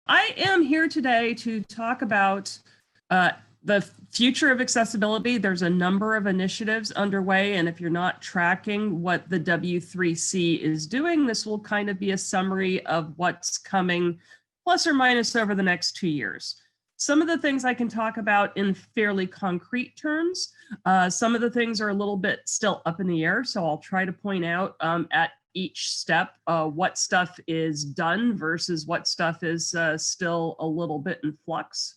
I am here today to talk about the future of accessibility. There's a number of initiatives underway, and if you're not tracking what the W3C is doing, this will kind of be a summary of what's coming plus or minus over the next 2 years. Some of the things I can talk about in fairly concrete terms. Some of the things are a little bit still up in the air, so I'll try to point out at each step what stuff is done versus what stuff is still a little bit in flux.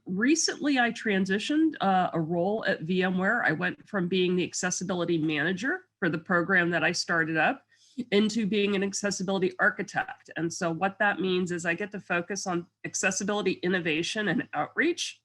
Recently, I transitioned a role at VMware. I went from being the accessibility manager for the program that I started up into being an accessibility architect. And so what that means is I get to focus on accessibility innovation and outreach.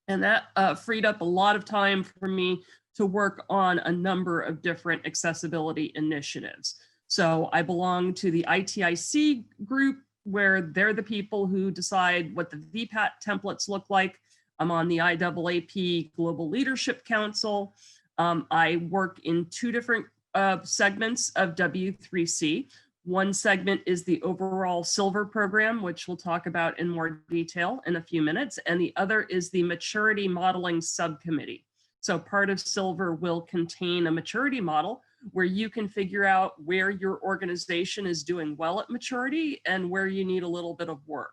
And that freed up a lot of time for me to work on a number of different accessibility initiatives. So I belong to the ITIC group, where they're the people who decide what the VPAT templates look like. I'm on the IAAP Global Leadership Council. I work in two different segments of W3C. One segment is the overall Silver program, which we'll talk about in more detail in a few minutes, and the other is the Maturity Modeling Subcommittee. So part of Silver will contain a maturity model where you can figure out where your organization is doing well at maturity and where you need a little bit of work.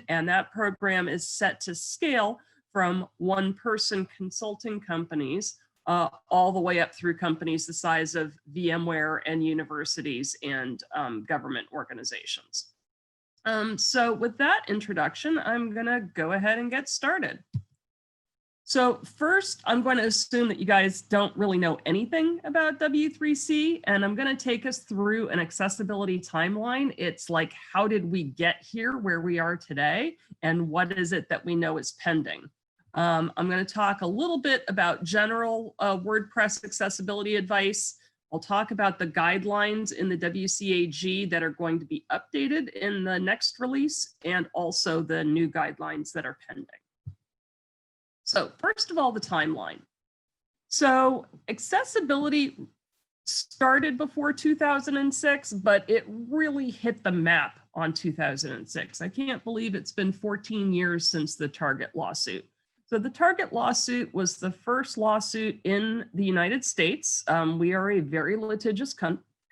And that program is set to scale from one-person consulting companies all the way up through companies the size of VMware and universities and government organizations. So with that introduction, I'm gonna go ahead and get started. So first, I'm going to assume that you guys don't really know anything about W3C, and I'm going to take us through an accessibility timeline. It's like, how did we get here where we are today, and what is it that we know is pending? I'm going to talk a little bit about general WordPress accessibility advice. I'll talk about the guidelines in the WCAG that are going to be updated in the next release, and also the new guidelines that are pending. So first of all, the timeline. So accessibility started before 2006, but it really hit the map on 2006. I can't believe it's been 14 years since the Target lawsuit. So the Target lawsuit was the first lawsuit in the United States. We are a very litigious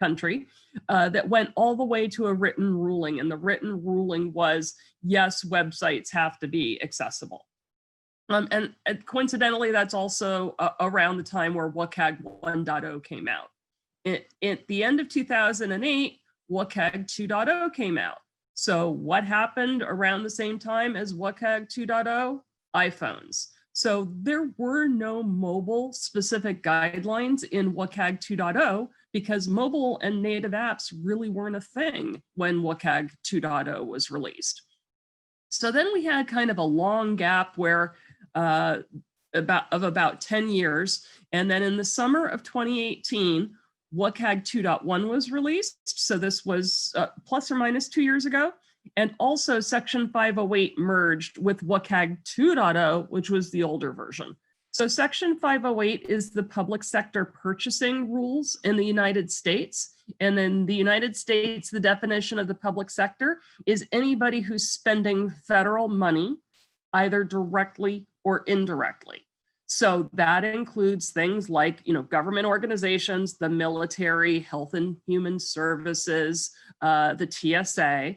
country that went all the way to a written ruling. And the written ruling was, yes, websites have to be accessible. And coincidentally, that's also around the time where WCAG 1.0 came out. At the end of 2008, WCAG 2.0 came out. So what happened around the same time as WCAG 2.0? iPhones. So there were no mobile specific guidelines in WCAG 2.0 because mobile and native apps really weren't a thing when WCAG 2.0 was released. So then we had kind of a long gap where about 10 years. And then in the summer of 2018, WCAG 2.1 was released. So this was plus or minus 2 years ago. And also Section 508 merged with WCAG 2.0, which was the older version. So Section 508 is the public sector purchasing rules in the United States. And in the United States, the definition of the public sector is anybody who's spending federal money, either directly or indirectly. So that includes things like, government organizations, the military, health and human services, the TSA,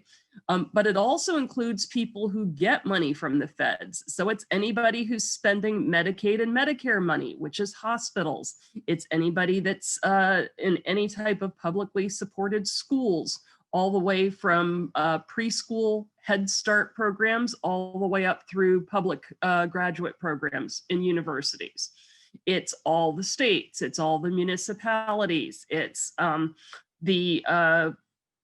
but it also includes people who get money from the feds. So it's anybody who's spending Medicaid and Medicare money, which is hospitals. It's anybody that's in any type of publicly supported schools, all the way from preschool Head Start programs all the way up through public graduate programs in universities. It's all the states, it's all the municipalities, it's the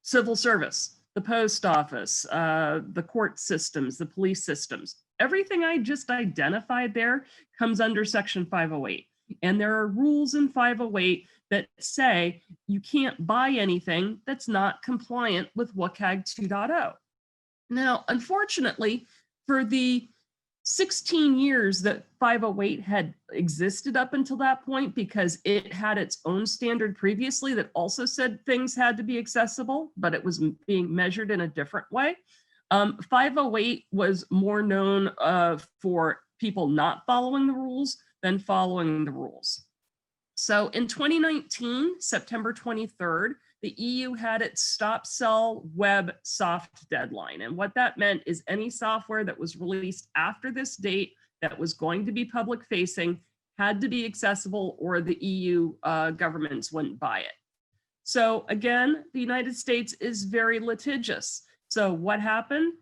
civil service, the post office, the court systems, the police systems. Everything I just identified there comes under Section 508. And there are rules in 508 that say you can't buy anything that's not compliant with WCAG 2.0. Now, unfortunately, for the 16 years that 508 had existed up until that point, because it had its own standard previously that also said things had to be accessible, but it was being measured in a different way. 508 was more known for people not following the rules than following the rules. So in 2019, September 23rd, the EU had its Stop Sell Web soft deadline. And what that meant is any software that was released after this date that was going to be public facing had to be accessible, or the EU governments wouldn't buy it. So again, the United States is very litigious. So what happened?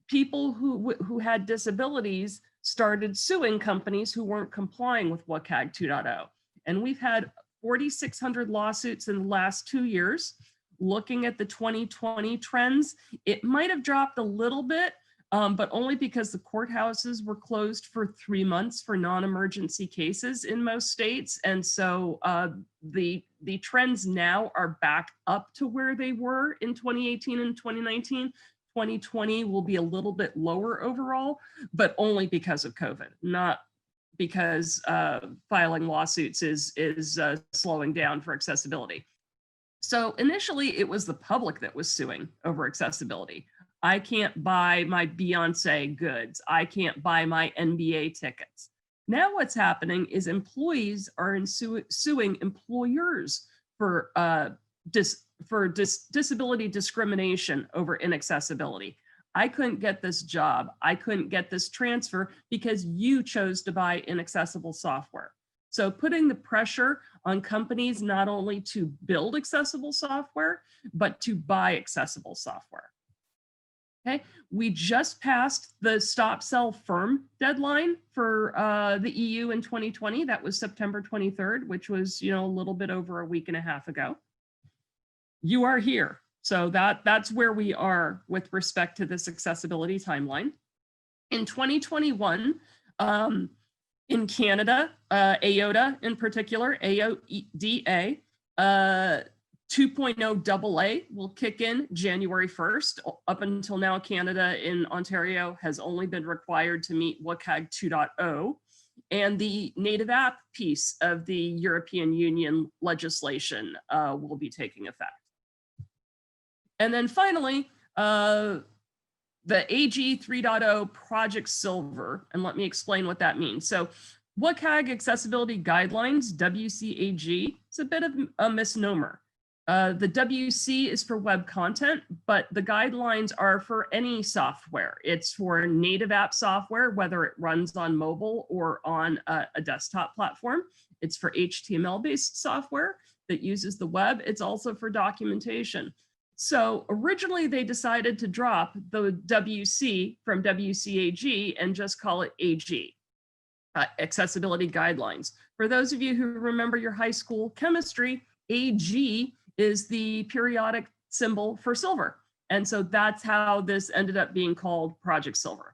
People who had disabilities started suing companies who weren't complying with WCAG 2.0. And we've had 4,600 lawsuits in the last 2 years. Looking at the 2020 trends, it might have dropped a little bit, but only because the courthouses were closed for 3 months for non-emergency cases in most states. And so the trends now are back up to where they were in 2018 and 2019. 2020 will be a little bit lower overall, but only because of COVID, not because filing lawsuits is slowing down for accessibility. So initially it was the public that was suing over accessibility. I can't buy my Beyonce goods. I can't buy my NBA tickets. Now what's happening is employees are suing employers for disability discrimination over inaccessibility. I couldn't get this job. I couldn't get this transfer because you chose to buy inaccessible software. So putting the pressure on companies not only to build accessible software, but to buy accessible software. Okay, we just passed the Stop Sell Firm deadline for the EU in 2020. That was September 23rd, which was, a little bit over a week and a half ago. You are here. So that's where we are with respect to this accessibility timeline. In 2021, in Canada, AODA in particular, AODA, 2.0 AA will kick in January 1st. Up until now, Canada in Ontario has only been required to meet WCAG 2.0. And the native app piece of the European Union legislation will be taking effect. And then finally, the AG 3.0 Project Silver, and let me explain what that means. So WCAG Accessibility Guidelines, WCAG, it's a bit of a misnomer. The WC is for web content, but the guidelines are for any software. It's for native app software, whether it runs on mobile or on a desktop platform. It's for HTML-based software that uses the web. It's also for documentation. So originally they decided to drop the WC from WCAG and just call it AG, Accessibility Guidelines. For those of you who remember your high school chemistry, AG is the periodic symbol for silver. And so that's how this ended up being called Project Silver.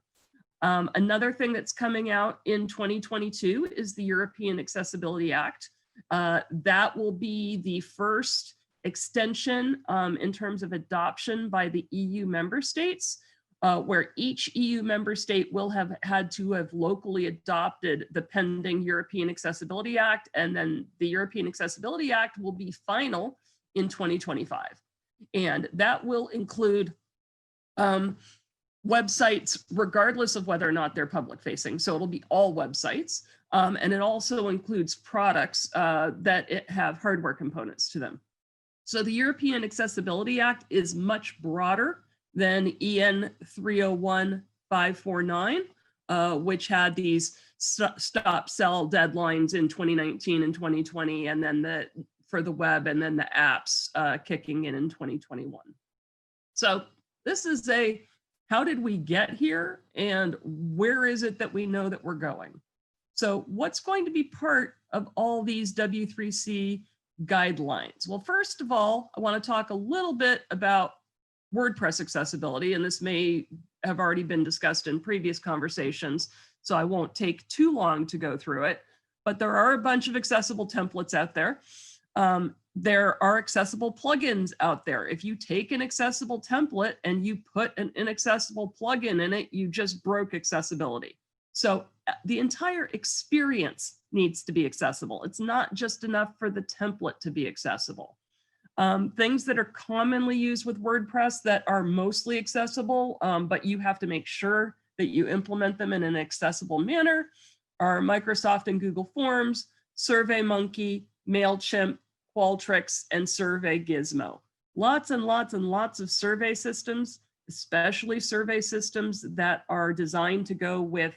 Another thing that's coming out in 2022 is the European Accessibility Act. That will be the first extension in terms of adoption by the EU member states, where each EU member state will have had to have locally adopted the pending European Accessibility Act, and then the European Accessibility Act will be final in 2025. And that will include websites, regardless of whether or not they're public facing. So it'll be all websites. And it also includes products that have hardware components to them. So the European Accessibility Act is much broader than EN 301-549, which had these stop sell deadlines in 2019 and 2020, and then for the web, and then the apps kicking in 2021. So this is how did we get here, and where is it that we know that we're going? So what's going to be part of all these W3C guidelines? Well, first of all, I want to talk a little bit about WordPress accessibility, and this may have already been discussed in previous conversations, so I won't take too long to go through it, but there are a bunch of accessible templates out there. There are accessible plugins out there. If you take an accessible template and you put an inaccessible plugin in it, you just broke accessibility. So the entire experience needs to be accessible. It's not just enough for the template to be accessible. Things that are commonly used with WordPress that are mostly accessible, but you have to make sure that you implement them in an accessible manner are Microsoft and Google Forms, SurveyMonkey, MailChimp, Qualtrics, and Survey Gizmo. Lots and lots and lots of survey systems, especially survey systems that are designed to go with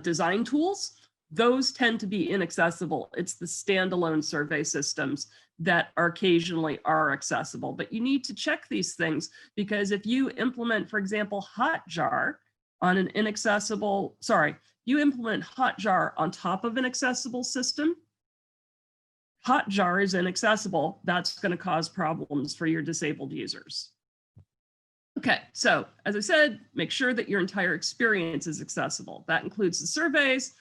design tools. Those tend to be inaccessible. It's the standalone survey systems that occasionally are accessible, but you need to check these things because if you implement, for example, Hotjar on an inaccessible, you implement Hotjar on top of an accessible system, Hotjar is inaccessible. That's going to cause problems for your disabled users. Okay, so as I said, make sure that your entire experience is accessible. That includes the surveys,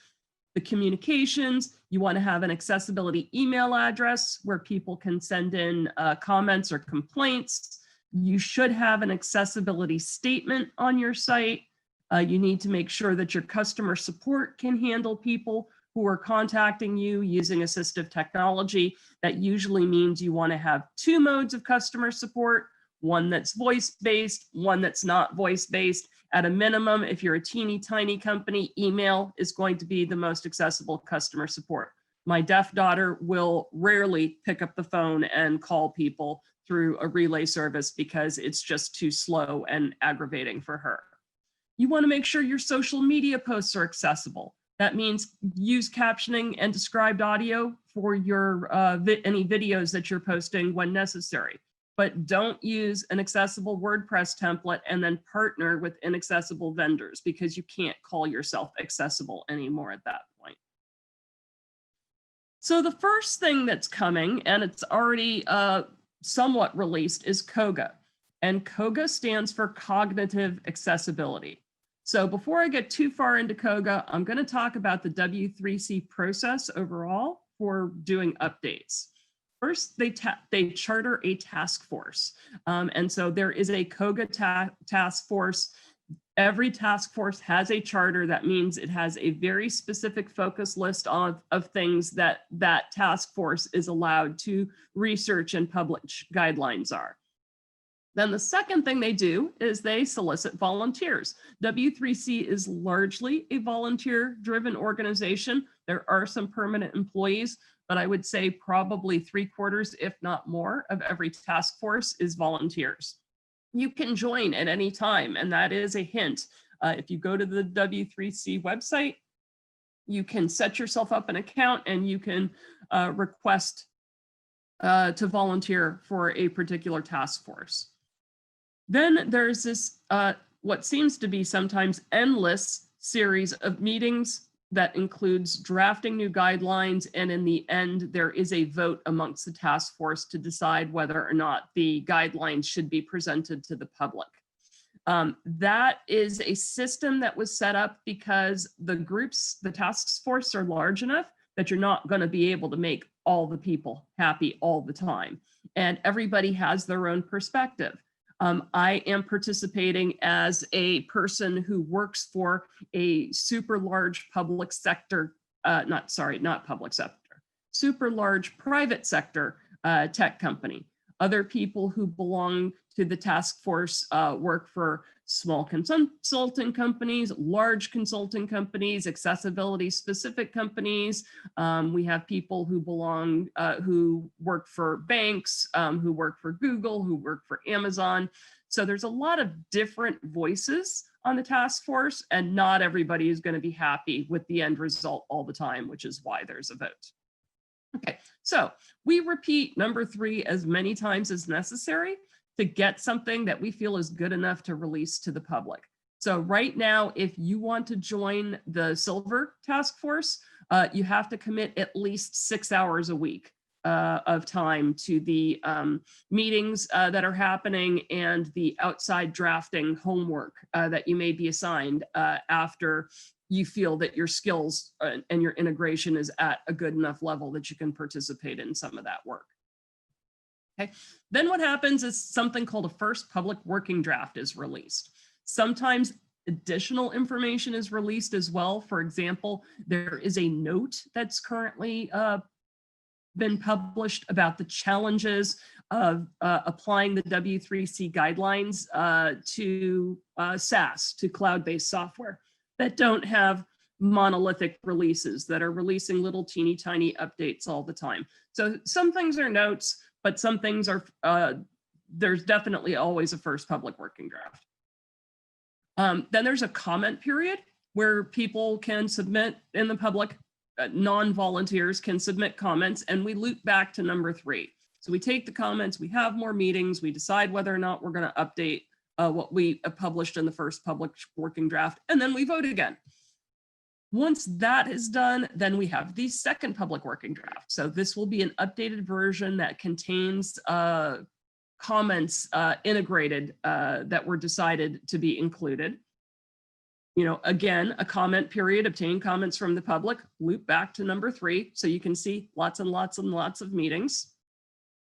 the communications. You want to have an accessibility email address where people can send in comments or complaints. You should have an accessibility statement on your site. You need to make sure that your customer support can handle people who are contacting you using assistive technology. That usually means you want to have 2 modes of customer support, one that's voice-based, one that's not voice-based. At a minimum, if you're a teeny tiny company, email is going to be the most accessible customer support. My deaf daughter will rarely pick up the phone and call people through a relay service because it's just too slow and aggravating for her. You want to make sure your social media posts are accessible. That means use captioning and described audio for your any videos that you're posting when necessary. But don't use an accessible WordPress template and then partner with inaccessible vendors because you can't call yourself accessible anymore at that point. So the first thing that's coming, and it's already somewhat released, is COGA. And COGA stands for Cognitive Accessibility. So before I get too far into COGA, I'm going to talk about the W3C process overall for doing updates. First, they charter a task force. And so there is a COGA task force. Every task force has a charter. That means it has a very specific focus list of things that that task force is allowed to research and publish guidelines are. Then the second thing they do is they solicit volunteers. W3C is largely a volunteer-driven organization. There are some permanent employees, but I would say probably 3/4, if not more, of every task force is volunteers. You can join at any time, and that is a hint. If you go to the W3C website, you can set yourself up an account and you can request to volunteer for a particular task force. Then there's this, what seems to be sometimes endless series of meetings that includes drafting new guidelines. And in the end, there is a vote amongst the task force to decide whether or not the guidelines should be presented to the public. That is a system that was set up because the task force are large enough that you're not going to be able to make all the people happy all the time. And everybody has their own perspective. I am participating as a person who works for a super large public sector, not public sector, super large private sector tech company. Other people who belong to the task force work for small consulting companies, large consulting companies, accessibility specific companies. We have people who who work for banks, who work for Google, who work for Amazon. So there's a lot of different voices on the task force, and not everybody is going to be happy with the end result all the time, which is why there's a vote. Okay, so we repeat number 3 as many times as necessary to get something that we feel is good enough to release to the public. So right now, if you want to join the Silver Task Force, you have to commit at least 6 hours a week of time to the meetings that are happening and the outside drafting homework that you may be assigned after you feel that your skills and your integration is at a good enough level that you can participate in some of that work. Okay. Then what happens is something called a first public working draft is released. Sometimes additional information is released as well. For example, there is a note that's currently been published about the challenges of applying the W3C guidelines to SaaS, to cloud-based software that don't have monolithic releases, that are releasing little teeny tiny updates all the time. So some things are notes, but some things are, there's definitely always a first public working draft. Then there's a comment period where people can submit in the public, non-volunteers can submit comments, and we loop back to number 3. So we take the comments, we have more meetings, we decide whether or not we're going to update what we published in the first public working draft, and then we vote again. Once that is done, then we have the second public working draft. So this will be an updated version that contains comments integrated that were decided to be included. You know, again, a comment period, obtain comments from the public, loop back to number 3. So you can see lots and lots and lots of meetings.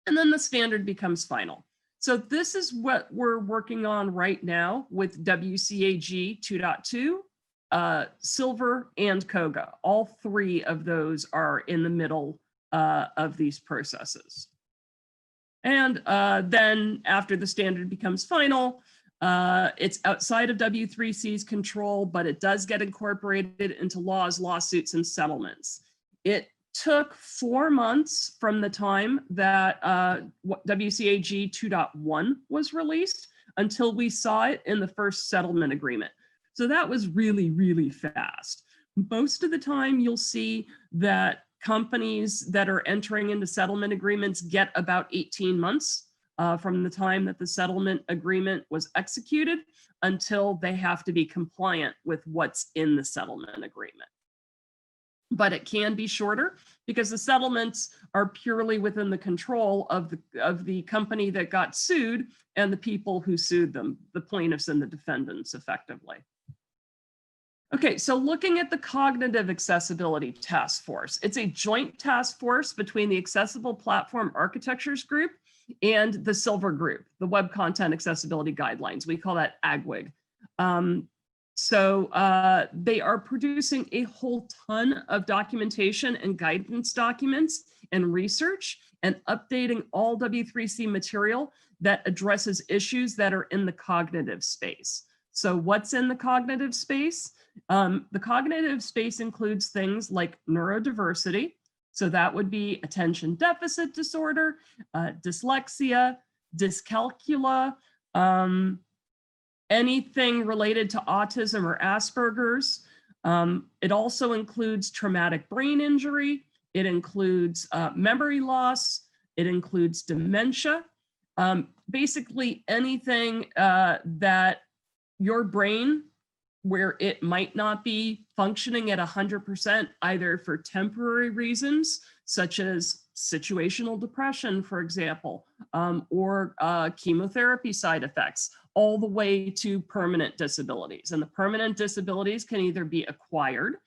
And then the standard becomes final. So this is what we're working on right now with WCAG 2.2, Silver, and COGA. All 3 of those are in the middle of these processes. And then after the standard becomes final, it's outside of W3C's control, but it does get incorporated into laws, lawsuits, and settlements. It took 4 months from the time that WCAG 2.1 was released until we saw it in the first settlement agreement. So that was really, really fast. Most of the time you'll see that companies that are entering into settlement agreements get about 18 months from the time that the settlement agreement was executed until they have to be compliant with what's in the settlement agreement. But it can be shorter because the settlements are purely within the control of the company that got sued and the people who sued them, the plaintiffs and the defendants effectively. Okay, so looking at the Cognitive Accessibility Task Force, it's a joint task force between the Accessible Platform Architectures Group and the Silver Group, the Web Content Accessibility Guidelines. We call that AGWIG. So they are producing a whole ton of documentation and guidance documents and research and updating all W3C material that addresses issues that are in the cognitive space. So what's in the cognitive space? The cognitive space includes things like neurodiversity. So that would be attention deficit disorder, dyslexia, dyscalculia, anything related to autism or Asperger's. It also includes traumatic brain injury. It includes memory loss. It includes dementia. Basically anything that your brain, where it might not be functioning at 100%, either for temporary reasons, such as situational depression, for example, or chemotherapy side effects, all the way to permanent disabilities. And the permanent disabilities can either be acquired,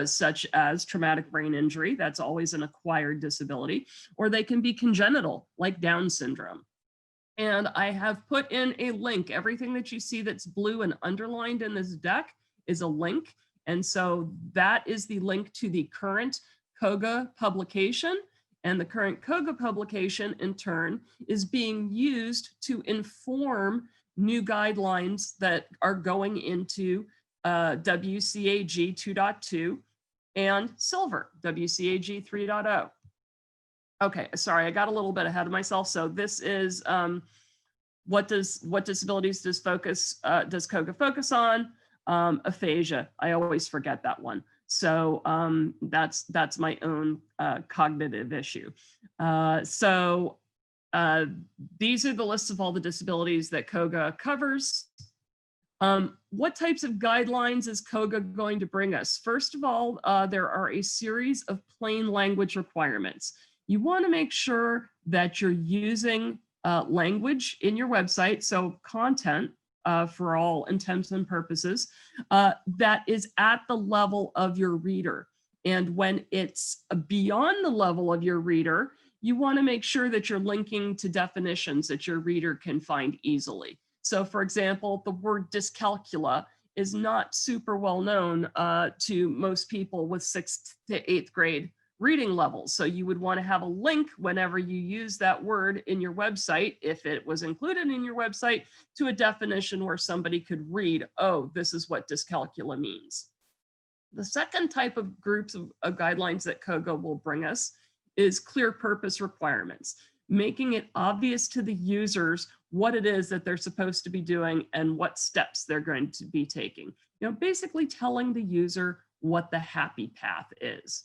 such as traumatic brain injury, that's always an acquired disability, or they can be congenital, like Down syndrome. And I have put in a link. Everything that you see that's blue and underlined in this deck is a link. And so that is the link to the current COGA publication. And the current COGA publication, in turn, is being used to inform new guidelines that are going into WCAG 2.2 and Silver, WCAG 3.0. Okay, sorry, I got a little bit ahead of myself. So this is what disabilities does COGA focus on? Aphasia. I always forget that one. So that's my own cognitive issue. These are the lists of all the disabilities that COGA covers. What types of guidelines is COGA going to bring us? First of all, there are a series of plain language requirements. You want to make sure that you're using language in your website, so content for all intents and purposes, that is at the level of your reader. And when it's beyond the level of your reader, you want to make sure that you're linking to definitions that your reader can find easily. So for example, the word dyscalculia is not super well known to most people with 6th to 8th grade reading levels. So you would want to have a link whenever you use that word in your website, if it was included in your website, to a definition where somebody could read, oh, this is what dyscalculia means. The second type of groups of guidelines that COGA will bring us is clear purpose requirements, making it obvious to the users what it is that they're supposed to be doing and what steps they're going to be taking. Basically telling the user what the happy path is.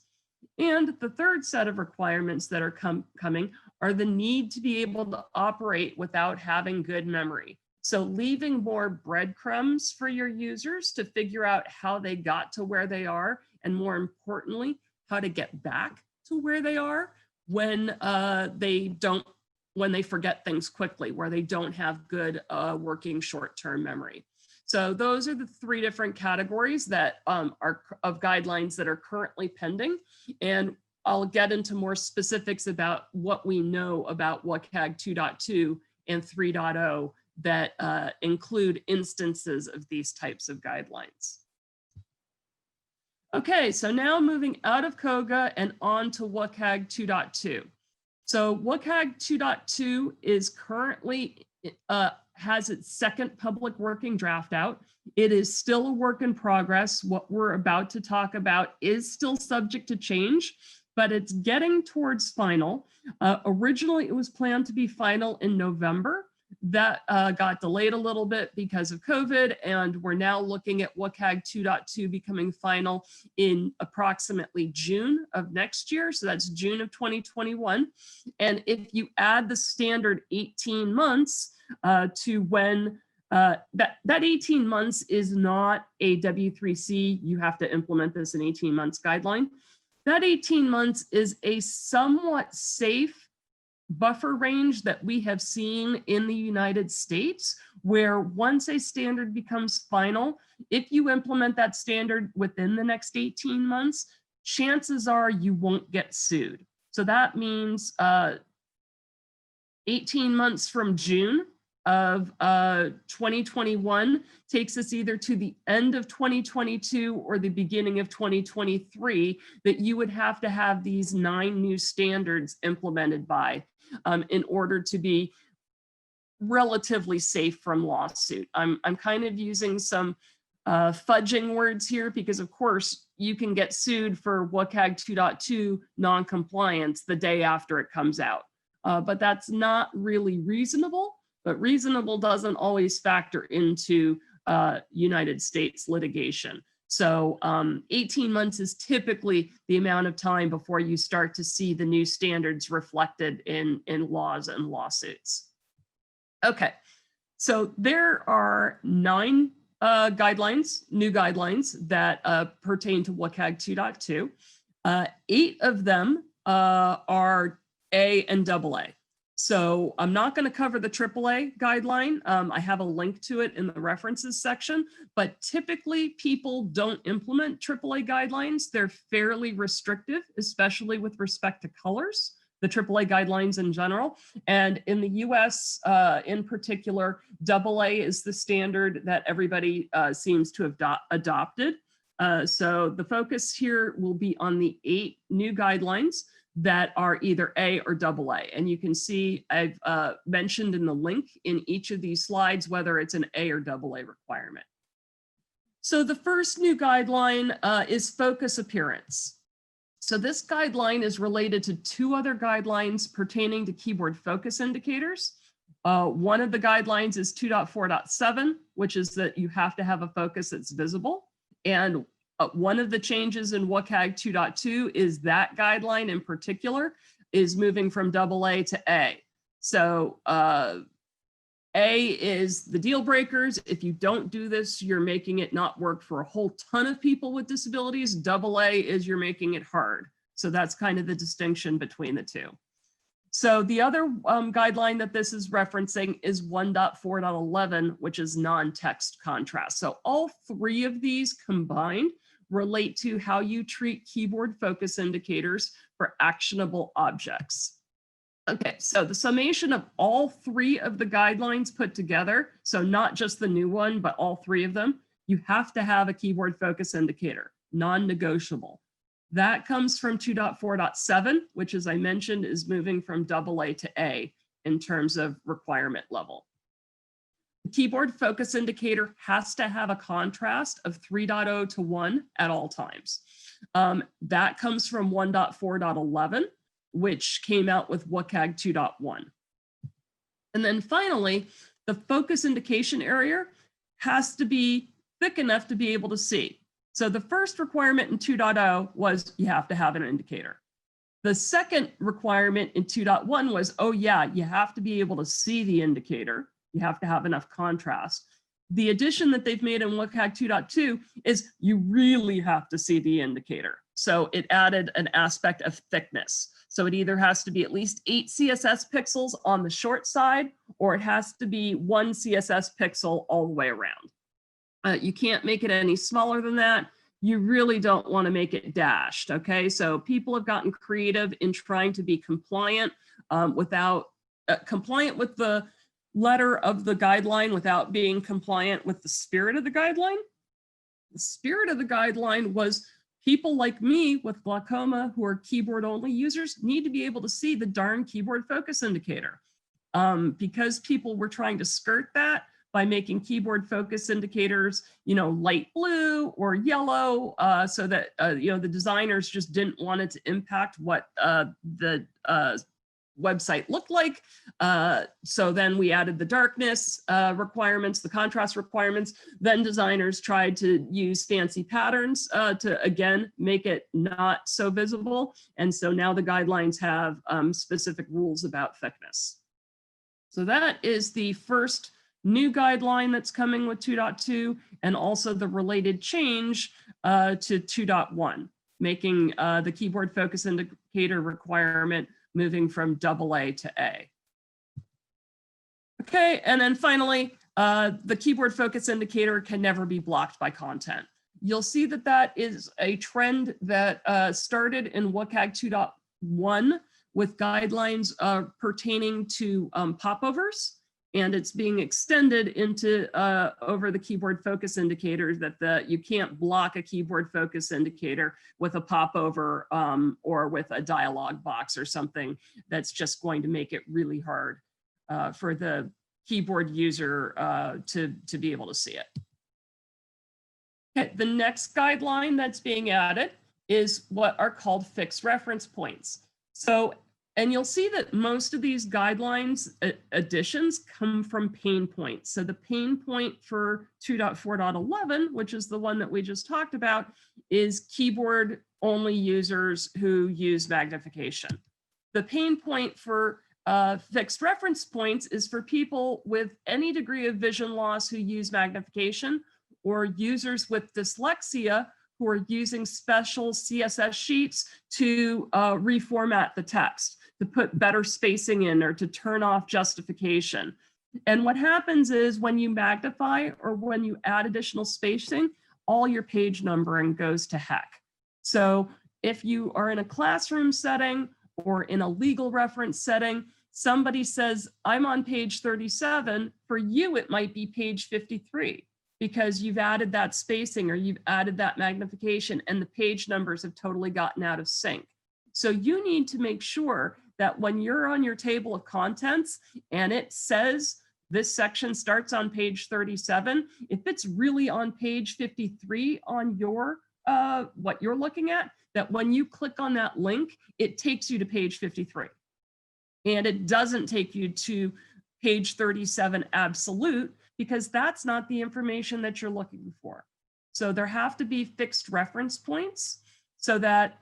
And the third set of requirements that are coming are the need to be able to operate without having good memory. So leaving more breadcrumbs for your users to figure out how they got to where they are, and more importantly, how to get back to where they are when they forget things quickly, where they don't have good working short-term memory. So those are the three different categories that are of guidelines that are currently pending. And I'll get into more specifics about what we know about WCAG 2.2 and 3.0 that include instances of these types of guidelines. Okay, so now moving out of COGA and on to WCAG 2.2. So WCAG 2.2 is currently has its second public working draft out. It is still a work in progress. What we're about to talk about is still subject to change, but it's getting towards final. Originally, it was planned to be final in November. That got delayed a little bit because of COVID, and we're now looking at WCAG 2.2 becoming final in approximately June of next year. So that's June of 2021. And if you add the standard 18 months to when that 18 months is not a W3C, you have to implement this in 18 months guideline. That 18 months is a somewhat safe buffer range that we have seen in the United States, where once a standard becomes final, if you implement that standard within the next 18 months, chances are you won't get sued. So that means 18 months from June of 2021 takes us either to the end of 2022 or the beginning of 2023 that you would have to have these 9 new standards implemented by in order to be relatively safe from lawsuit. I'm kind of using some fudging words here because, of course, you can get sued for WCAG 2.2 non-compliance the day after it comes out. But that's not really reasonable, but reasonable doesn't always factor into United States litigation. So 18 months is typically the amount of time before you start to see the new standards reflected in laws and lawsuits. Okay, so there are 9 guidelines, new guidelines that pertain to WCAG 2.2. 8 of them are A and AA. So I'm not going to cover the AAA guideline. I have a link to it in the references section, but typically people don't implement AAA guidelines. They're fairly restrictive, especially with respect to colors, the AAA guidelines in general. And in the US in particular, AA is the standard that everybody seems to have adopted. So the focus here will be on the 8 new guidelines that are either A or AA. And you can see I've mentioned in the link in each of these slides whether it's an A or AA requirement. So the first new guideline is focus appearance. So this guideline is related to 2 other guidelines pertaining to keyboard focus indicators. One of the guidelines is 2.4.7, which is that you have to have a focus that's visible. And one of the changes in WCAG 2.2 is that guideline in particular is moving from AA to A. So A is the deal breakers. If you don't do this, you're making it not work for a whole ton of people with disabilities. AA is you're making it hard. So that's kind of the distinction between the 2. So the other guideline that this is referencing is 1.4.11, which is non-text contrast. So all 3 of these combined relate to how you treat keyboard focus indicators for actionable objects. Okay, so the summation of all 3 of the guidelines put together, so not just the new one, but all 3 of them, you have to have a keyboard focus indicator, non-negotiable. That comes from 2.4.7, which, as I mentioned, is moving from AA to A in terms of requirement level. The keyboard focus indicator has to have a contrast of 3.0 to 1 at all times. That comes from 1.4.11, which came out with WCAG 2.1. And then finally, the focus indication area has to be thick enough to be able to see. So the first requirement in 2.0 was you have to have an indicator. The second requirement in 2.1 was, oh yeah, you have to be able to see the indicator. You have to have enough contrast. The addition that they've made in WCAG 2.2 is you really have to see the indicator. So it added an aspect of thickness. So it either has to be at least 8 CSS pixels on the short side, or it has to be 1 CSS pixel all the way around. You can't make it any smaller than that. You really don't want to make it dashed, okay? So people have gotten creative in trying to be compliant compliant with the letter of the guideline without being compliant with the spirit of the guideline. The spirit of the guideline was people like me with glaucoma who are keyboard only users need to be able to see the darn keyboard focus indicator. Because people were trying to skirt that by making keyboard focus indicators, light blue or yellow, so that, the designers just didn't want it to impact what the website looked like. So then we added the darkness requirements, the contrast requirements. Then designers tried to use fancy patterns to, again, make it not so visible. And so now the guidelines have specific rules about thickness. So that is the first new guideline that's coming with 2.2, and also the related change to 2.1, making the keyboard focus indicator requirement moving from AA to A. Okay, and then finally, the keyboard focus indicator can never be blocked by content. You'll see that that is a trend that started in WCAG 2.1 with guidelines pertaining to popovers, and it's being extended into over the keyboard focus indicators that you can't block a keyboard focus indicator with a popover or with a dialog box or something that's just going to make it really hard for the keyboard user to be able to see it. Okay, the next guideline that's being added is what are called fixed reference points. So, and you'll see that most of these guidelines additions come from pain points. So the pain point for 2.4.11, which is the one that we just talked about, is keyboard only users who use magnification. The pain point for fixed reference points is for people with any degree of vision loss who use magnification, or users with dyslexia who are using special CSS sheets to reformat the text, to put better spacing in, or to turn off justification. And what happens is when you magnify or when you add additional spacing, all your page numbering goes to heck. So if you are in a classroom setting or in a legal reference setting, somebody says, I'm on page 37, for you it might be page 53, because you've added that spacing or you've added that magnification and the page numbers have totally gotten out of sync. So you need to make sure that when you're on your table of contents and it says this section starts on page 37, if it's really on page 53 on your what you're looking at, that when you click on that link, it takes you to page 53. And it doesn't take you to page 37 absolute, because that's not the information that you're looking for. So there have to be fixed reference points so that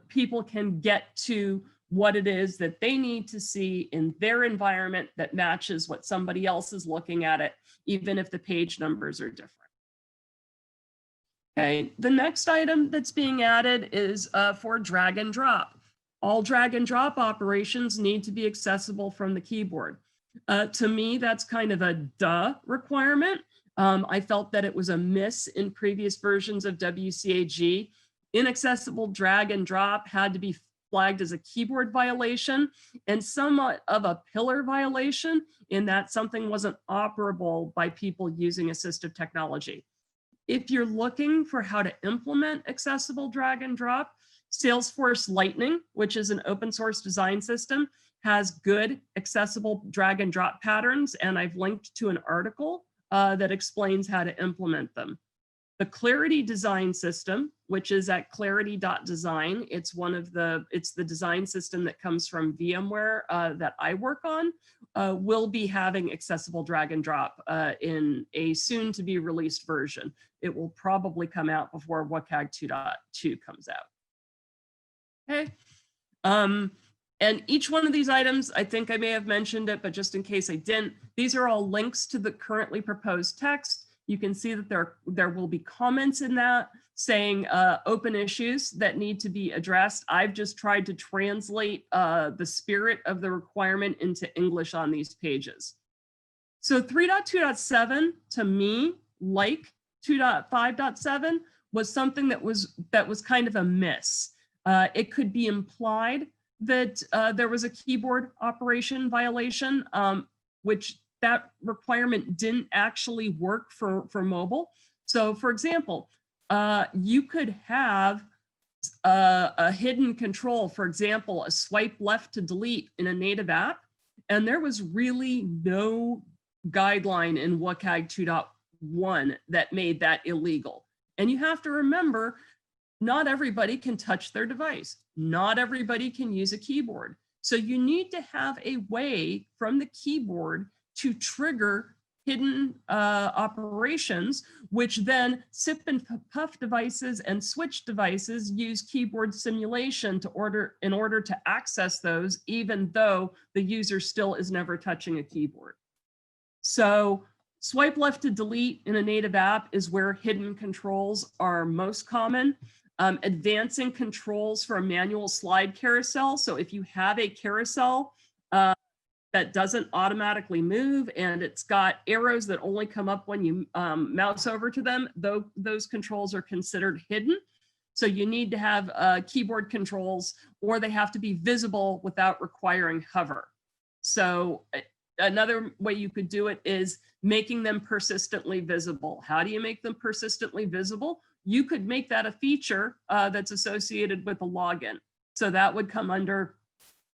people can get to what it is that they need to see in their environment that matches what somebody else is looking at it, even if the page numbers are different. Okay, the next item that's being added is for drag and drop. All drag and drop operations need to be accessible from the keyboard. To me, that's kind of a duh requirement. I felt that it was a miss in previous versions of WCAG. Inaccessible drag and drop had to be flagged as a keyboard violation and somewhat of a pillar violation in that something wasn't operable by people using assistive technology. If you're looking for how to implement accessible drag and drop, Salesforce Lightning, which is an open source design system, has good accessible drag and drop patterns, and I've linked to an article that explains how to implement them. The Clarity design system, which is at clarity.design, it's the design system that comes from VMware that I work on, will be having accessible drag and drop in a soon to be released version. It will probably come out before WCAG 2.2 comes out. Okay. And each one of these items, I think I may have mentioned it, but just in case I didn't, these are all links to the currently proposed text. You can see that there will be comments in that saying open issues that need to be addressed. I've just tried to translate the spirit of the requirement into English on these pages. So 3.2.7 to me, like 2.5.7, was something that was kind of a miss. It could be implied that there was a keyboard operation violation, which that requirement didn't actually work for mobile. So for example, you could have a hidden control, for example, a swipe left to delete in a native app, and there was really no guideline in WCAG 2.1 that made that illegal. And you have to remember, not everybody can touch their device. Not everybody can use a keyboard. So you need to have a way from the keyboard to trigger hidden operations, which then SIP and PUF devices and switch devices use keyboard simulation in order to access those, even though the user still is never touching a keyboard. So swipe left to delete in a native app is where hidden controls are most common. Advancing controls for a manual slide carousel. So if you have a carousel that doesn't automatically move and it's got arrows that only come up when you mouse over to them, those controls are considered hidden. So you need to have keyboard controls, or they have to be visible without requiring hover. So another way you could do it is making them persistently visible. How do you make them persistently visible? You could make that a feature that's associated with a login. So that would come under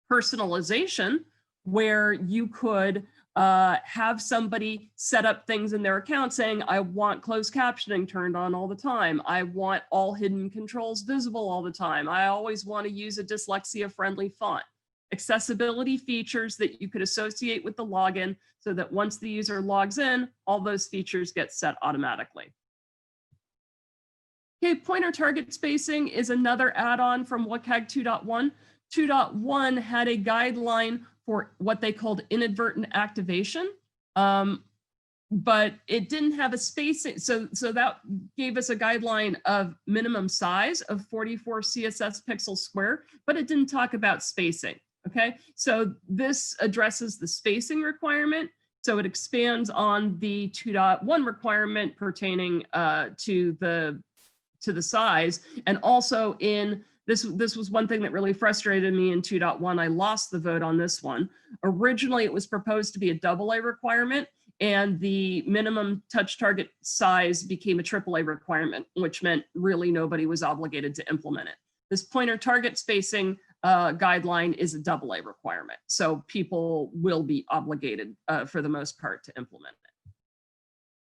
personalization, where you could have somebody set up things in their account saying, I want closed captioning turned on all the time. I want all hidden controls visible all the time. I always want to use a dyslexia-friendly font. Accessibility features that you could associate with the login so that once the user logs in, all those features get set automatically. Okay, pointer target spacing is another add-on from WCAG 2.1. 2.1 had a guideline for what they called inadvertent activation, but it didn't have a spacing. So that gave us a guideline of minimum size of 44 CSS pixels square, but it didn't talk about spacing. Okay, so this addresses the spacing requirement. So it expands on the 2.1 requirement pertaining to the size, and also in this was one thing that really frustrated me in 2.1. I lost the vote on this one. Originally, it was proposed to be a AA requirement, and the minimum touch target size became a AAA requirement, which meant really nobody was obligated to implement it. This pointer target spacing guideline is a AA requirement, so people will be obligated for the most part to implement it.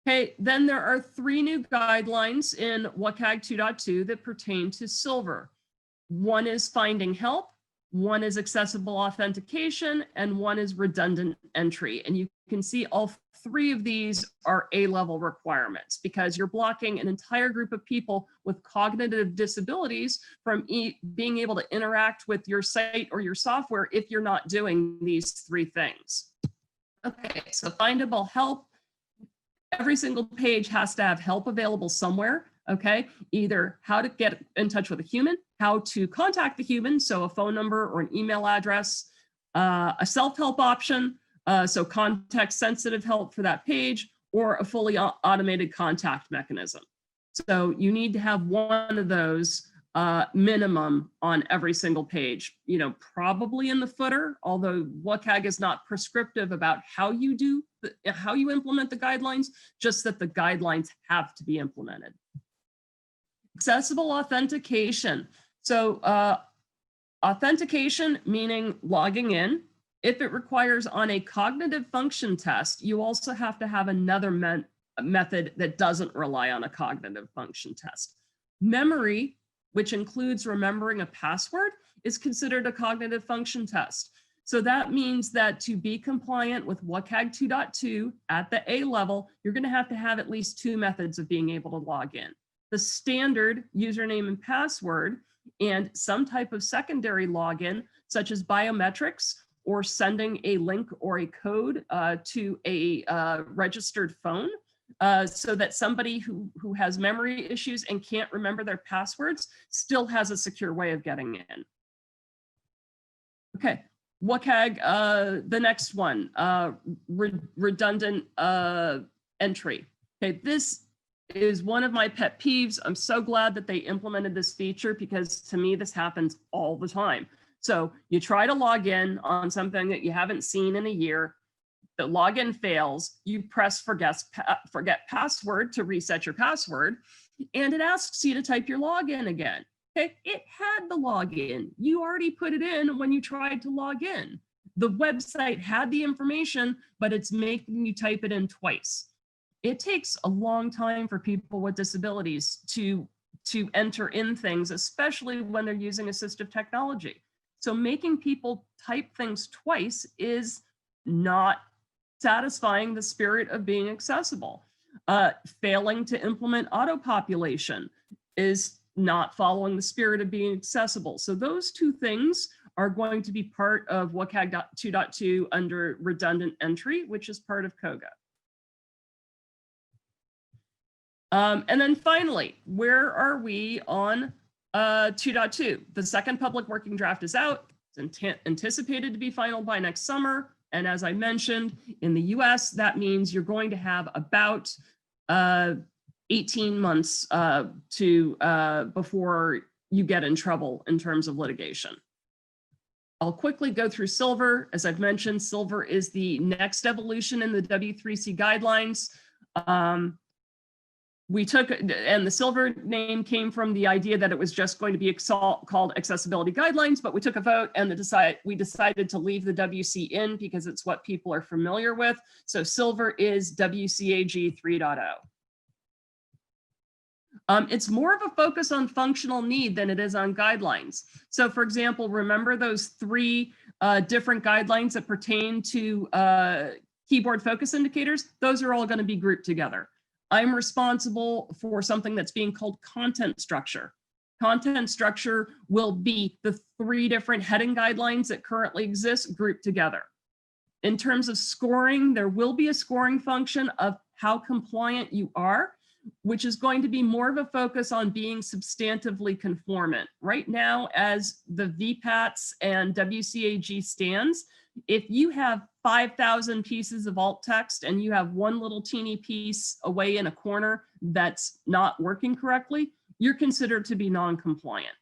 Okay, then there are 3 new guidelines in WCAG 2.2 that pertain to silver. One is finding help, one is accessible authentication, and one is redundant entry. And you can see all 3 of these are A-level requirements, because you're blocking an entire group of people with cognitive disabilities from being able to interact with your site or your software if you're not doing these 3 things. Okay, so findable help. Every single page has to have help available somewhere, okay? Either how to get in touch with a human, how to contact the human, so a phone number or an email address, a self-help option, so context-sensitive help for that page, or a fully automated contact mechanism. So you need to have one of those minimum on every single page, you know, probably in the footer, although WCAG is not prescriptive about how you implement the guidelines, just that the guidelines have to be implemented. Accessible authentication. So authentication, meaning logging in. If it requires on a cognitive function test, you also have to have another method that doesn't rely on a cognitive function test. Memory, which includes remembering a password, is considered a cognitive function test. So that means that to be compliant with WCAG 2.2 at the A level, you're going to have at least 2 methods of being able to log in. The standard username and password and some type of secondary login, such as biometrics or sending a link or a code to a registered phone, so that somebody who has memory issues and can't remember their passwords still has a secure way of getting in. Okay, WCAG, the next one, redundant entry. Okay, this is one of my pet peeves. I'm so glad that they implemented this feature because to me, this happens all the time. So you try to log in on something that you haven't seen in a year, the login fails, you press forget password to reset your password, and it asks you to type your login again. Okay, it had the login. You already put it in when you tried to log in. The website had the information, but it's making you type it in twice. It takes a long time for people with disabilities to enter in things, especially when they're using assistive technology. So making people type things twice is not satisfying the spirit of being accessible. Failing to implement auto-population is not following the spirit of being accessible. So those 2 things are going to be part of WCAG 2.2 under redundant entry, which is part of COGA. And then finally, where are we on 2.2? The second public working draft is out. It's anticipated to be final by next summer. And as I mentioned, in the US, that means you're going to have about 18 months before you get in trouble in terms of litigation. I'll quickly go through Silver. As I've mentioned, Silver is the next evolution in the W3C guidelines. And the Silver name came from the idea that it was just going to be called Accessibility Guidelines, but we took a vote and we decided to leave the WC in because it's what people are familiar with. So Silver is WCAG 3.0. It's more of a focus on functional need than it is on guidelines. So for example, remember those 3 different guidelines that pertain to keyboard focus indicators? Those are all going to be grouped together. I'm responsible for something that's being called content structure. Content structure will be the 3 different heading guidelines that currently exist grouped together. In terms of scoring, there will be a scoring function of how compliant you are, which is going to be more of a focus on being substantively conformant. Right now, as the VPATs and WCAG stands, if you have 5,000 pieces of alt text and you have one little teeny piece away in a corner that's not working correctly, you're considered to be non-compliant.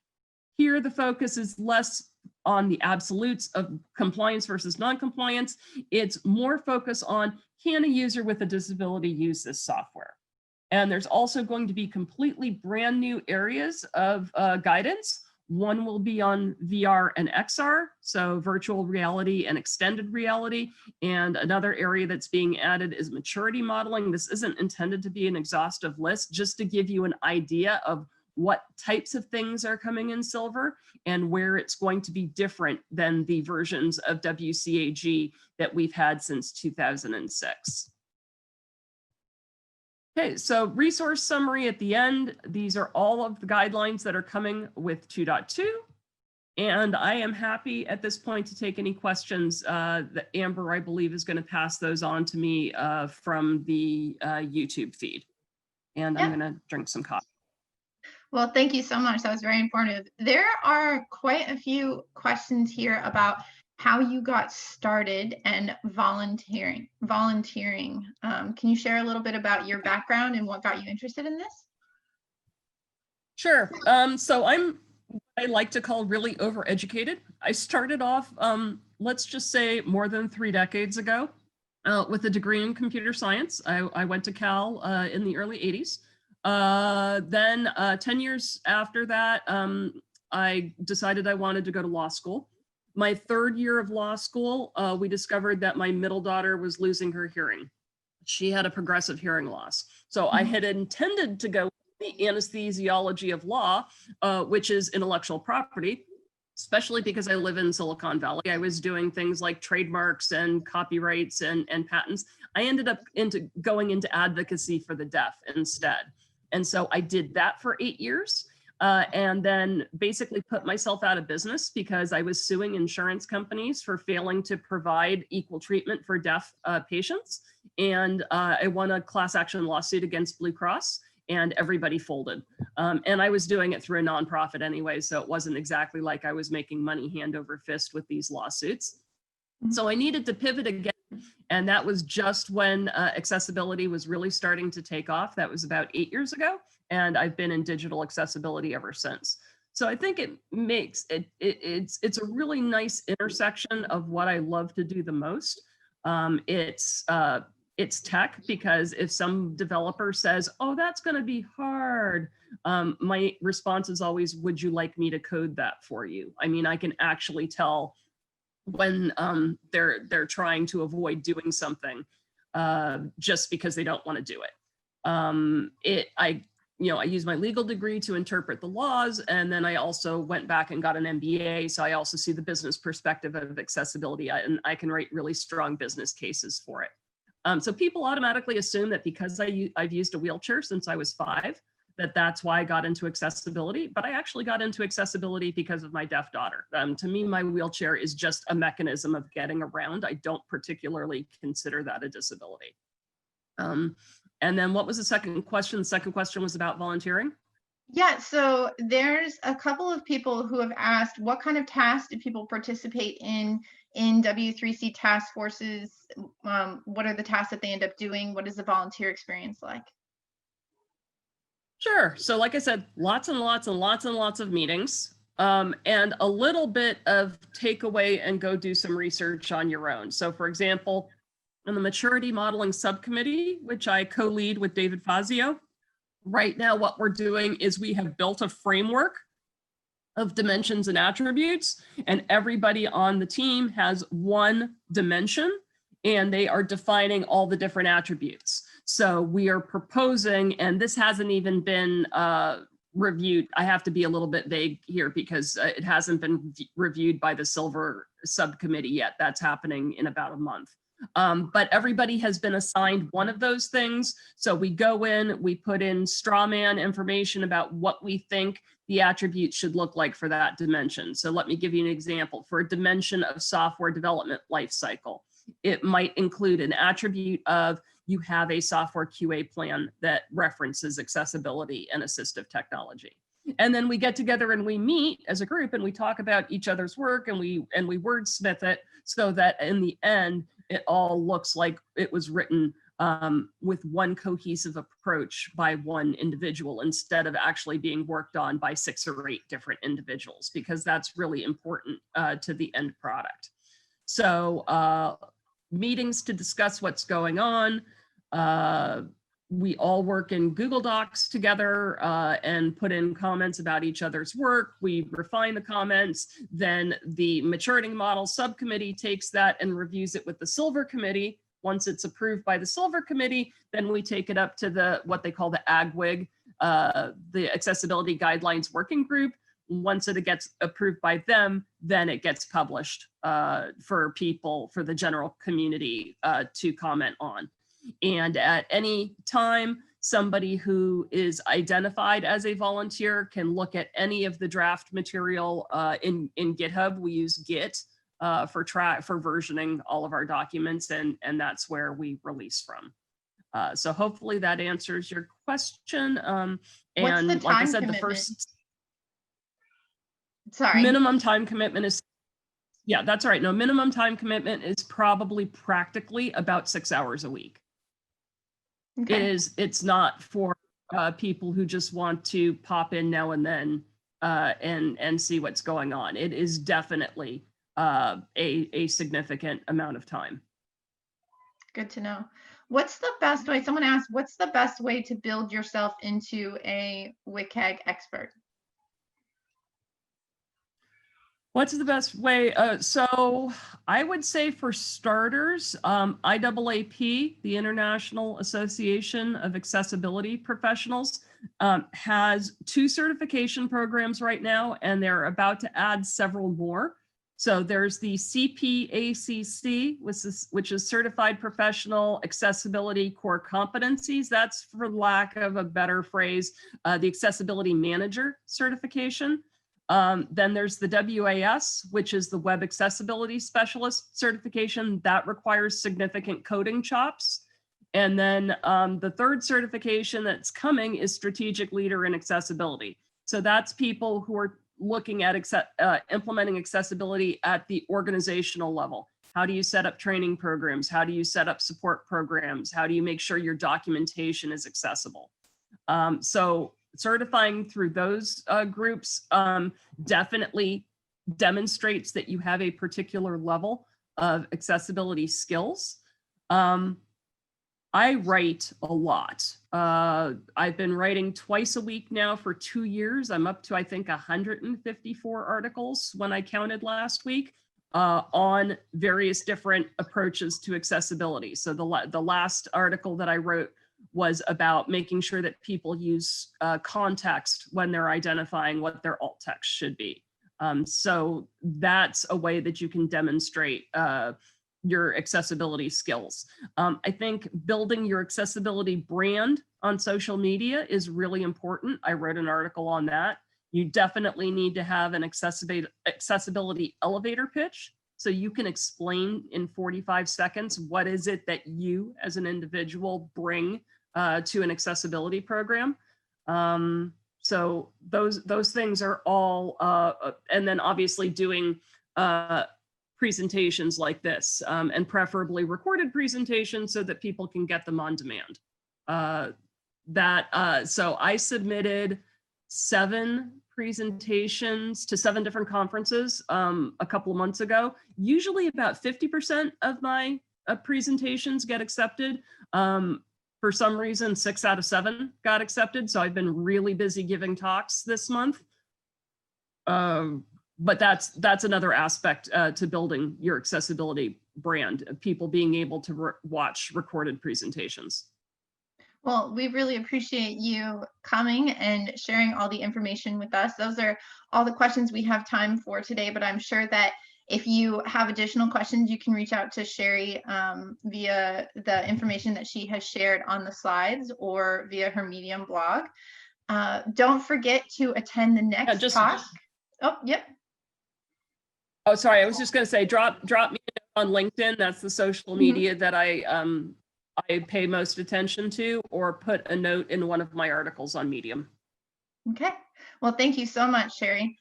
Here, the focus is less on the absolutes of compliance versus non-compliance. It's more focus on, can a user with a disability use this software? And there's also going to be completely brand new areas of guidance. One will be on VR and XR, so virtual reality and extended reality. And another area that's being added is maturity modeling. This isn't intended to be an exhaustive list, just to give you an idea of what types of things are coming in Silver and where it's going to be different than the versions of WCAG that we've had since 2006. Okay, so resource summary at the end. These are all of the guidelines that are coming with 2.2. And I am happy at this point to take any questions that Amber, I believe, is going to pass those on to me from the YouTube feed. And I'm going to drink some coffee. Well, thank you so much. That was very informative. There are quite a few questions here about how you got started and volunteering. Can you share a little bit about your background and what got you interested in this? Sure. So I'm what I like to call really overeducated. I started off, let's just say more than 3 decades ago with a degree in computer science. I went to Cal in the early 80s. Then 10 years after that, I decided I wanted to go to law school. My third year of law school, we discovered that my middle daughter was losing her hearing. She had a progressive hearing loss. So I had intended to go the anesthesiology of law, which is intellectual property, especially because I live in Silicon Valley. I was doing things like trademarks and copyrights and patents. I ended up going into advocacy for the deaf instead. And so I did that for 8 years. And then basically put myself out of business because I was suing insurance companies for failing to provide equal treatment for deaf patients. And I won a class action lawsuit against Blue Cross, and everybody folded. And I was doing it through a nonprofit anyway, so it wasn't exactly like I was making money hand over fist with these lawsuits. So I needed to pivot again. And that was just when accessibility was really starting to take off. That was about 8 years ago. And I've been in digital accessibility ever since. So I think it makes it's a really nice intersection of what I love to do the most. It's tech, because if some developer says, oh, that's going to be hard, my response is always, would you like me to code that for you? I mean, I can actually tell when they're trying to avoid doing something just because they don't want to do it. I use my legal degree to interpret the laws, and then I also went back and got an MBA, so I also see the business perspective of accessibility, and I can write really strong business cases for it. So people automatically assume that because I've used a wheelchair since I was 5, that's why I got into accessibility, but I actually got into accessibility because of my deaf daughter. To me, my wheelchair is just a mechanism of getting around. I don't particularly consider that a disability. And then what was the second question? The second question was about volunteering. Yeah, so there's a couple of people who have asked, what kind of tasks do people participate in W3C task forces? What are the tasks that they end up doing? What is the volunteer experience like? Sure. So like I said, lots and lots and lots and lots of meetings, and a little bit of takeaway and go do some research on your own. So for example, in the maturity modeling subcommittee, which I co-lead with David Fazio, right now what we're doing is we have built a framework of dimensions and attributes, and everybody on the team has one dimension, and they are defining all the different attributes. So we are proposing, and this hasn't even been reviewed. I have to be a little bit vague here because it hasn't been reviewed by the Silver subcommittee yet. That's happening in about a month. But everybody has been assigned one of those things. So we go in, we put in straw man information about what we think the attribute should look like for that dimension. So let me give you an example. For a dimension of software development lifecycle, it might include an attribute of you have a software QA plan that references accessibility and assistive technology. And then we get together and we meet as a group and we talk about each other's work, and we wordsmith it so that in the end, it all looks like it was written with one cohesive approach by one individual instead of actually being worked on by 6 or 8 different individuals, because that's really important to the end product. So meetings to discuss what's going on. We all work in Google Docs together and put in comments about each other's work. We refine the comments. Then the maturity model subcommittee takes that and reviews it with the Silver committee. Once it's approved by the Silver committee, then we take it up to what they call the AGWIG, the Accessibility Guidelines Working Group. Once it gets approved by them, then it gets published for the general community to comment on. And at any time, somebody who is identified as a volunteer can look at any of the draft material in GitHub. We use Git for versioning all of our documents, and that's where we release from. So hopefully that answers your question. And like I said, the first minimum time commitment is, yeah, that's right. No, minimum time commitment is probably practically about 6 hours a week. Okay. It's not for people who just want to pop in now and then and see what's going on. It is definitely a significant amount of time. Good to know. What's the best way? Someone asked, what's the best way to build yourself into a WCAG expert? What's the best way? So I would say for starters, IAAP, the International Association of Accessibility Professionals, has 2 certification programs right now, and they're about to add several more. So there's the CPACC, which is Certified Professional Accessibility Core Competencies. That's, for lack of a better phrase, the Accessibility Manager certification. Then there's the WAS, which is the Web Accessibility Specialist certification. That requires significant coding chops. And then the 3rd certification that's coming is Strategic Leader in Accessibility. So that's people who are looking at implementing accessibility at the organizational level. How do you set up training programs? How do you set up support programs? How do you make sure your documentation is accessible? So certifying through those groups definitely demonstrates that you have a particular level of accessibility skills. I write a lot. I've been writing twice a week now for 2 years. I'm up to, I think, 154 articles when I counted last week on various different approaches to accessibility. So the last article that I wrote was about making sure that people use context when they're identifying what their alt text should be. So that's a way that you can demonstrate your accessibility skills. I think building your accessibility brand on social media is really important. I wrote an article on that. You definitely need to have an accessibility elevator pitch, so you can explain in 45 seconds what is it that you as an individual bring to an accessibility program. So those things are all, and then obviously doing presentations like this, and preferably recorded presentations so that people can get them on demand. So I submitted 7 presentations to 7 different conferences a couple of months ago. Usually about 50% of my presentations get accepted. For some reason, 6 out of 7 got accepted. So I've been really busy giving talks this month. But that's another aspect to building your accessibility brand, people being able to watch recorded presentations. Well, we really appreciate you coming and sharing all the information with us. Those are all the questions we have time for today, but I'm sure that if you have additional questions, you can reach out to Sheri via the information that she has shared on the slides or via her Medium blog. Don't forget to attend the next talk. Oh, yep. Oh, sorry. I was just going to say, drop me on LinkedIn. That's the social media that I pay most attention to, or put a note in one of my articles on Medium. Okay. Well, thank you so much, Sheri.